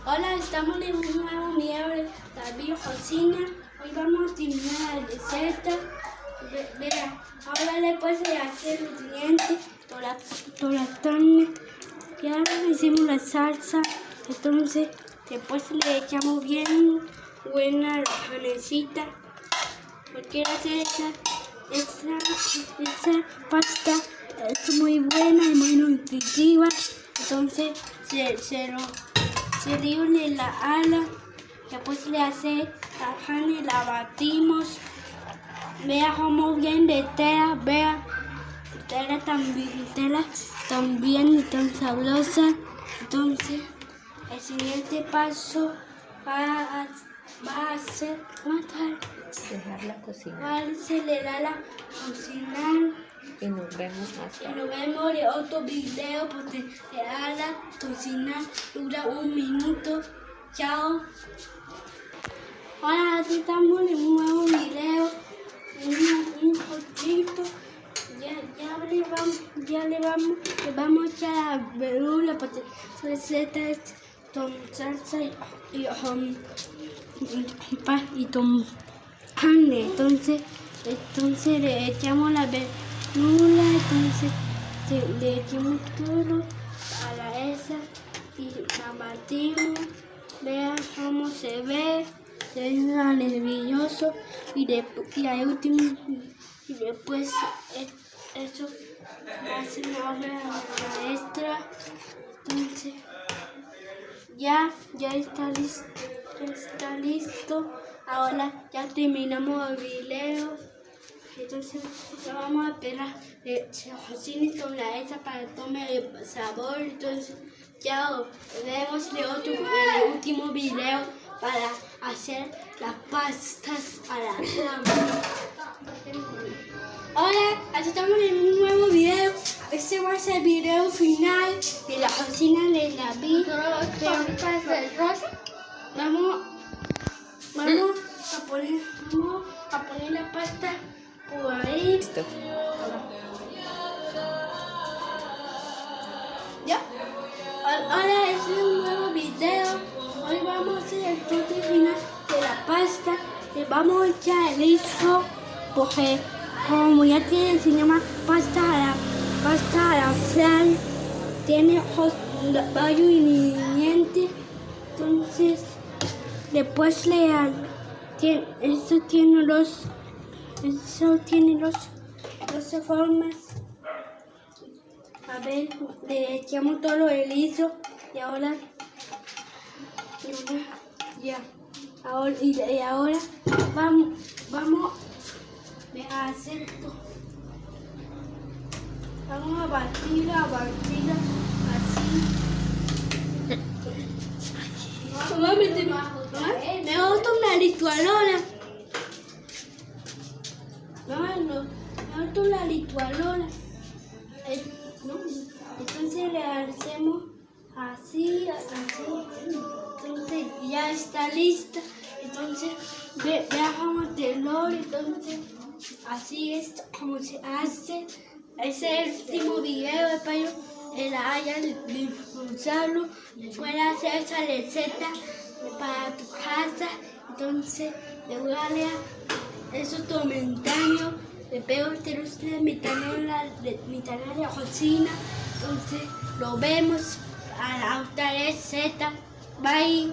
Hola, estamos en un nuevo video de David Cocina. Hoy vamos a terminar la receta. Vea, ahora después de hacer los dientes, toda la carne. Y ahora hicimos la salsa. Entonces, después le echamos bien buena la carnecita. Porque hacer esa pasta es muy buena y muy nutritiva. Entonces, se libre la ala, después le hace la carne, la batimos. Vea cómo bien de tela, vea, tela también y tan sabrosa. Entonces, el siguiente paso va a ser dejarla cocinar. Va a acelerar a cocinar. Y nos vemos más tarde. Y nos vemos en otro video porque la cocina dura 1 minuto. Chao. Ahora aquí estamos en un nuevo video. Un poquito. Le vamos a echar la verdura porque su receta es con salsa y con carne. Entonces le echamos la verdura, entonces le echamos todo a la esa y la batimos. Vean cómo se ve nervioso y al último y después eso hace una obra maestra. Entonces ya está listo. Ahora ya terminamos el video. Entonces ya vamos a esperar se cocine con la esa para tomar el sabor. Entonces ya nos vemos en el último video para hacer las pastas a la crema. Hola, aquí estamos en un nuevo video. Este va a ser el video final de la cocina de David. Vamos a poner la pasta por ahí. Listo. ¿Ya? Ahora es un nuevo video. Hoy vamos a hacer el toque final de la pasta. Le vamos a echar el liso porque como ya tiene, se llama pasta a la flan. Tiene varios ingredientes. Entonces después eso tiene dos formas. A ver, le echamos todo el liso y ahora vamos a hacer esto. Vamos a batirla así. Mamá, me gusta una licuadora. Mamá, me gusta una licuadora. Entonces le hacemos así. Entonces ya está lista. Entonces dejamos de olor. Entonces así es como se hace. Ese es el último video. Espero que la hayan disfrutado. Puedes hacer esa receta para tu casa. Entonces le voy a leer esos comentarios. Espero que te guste mi canal de cocina. Entonces, nos vemos a la otra receta. Bye.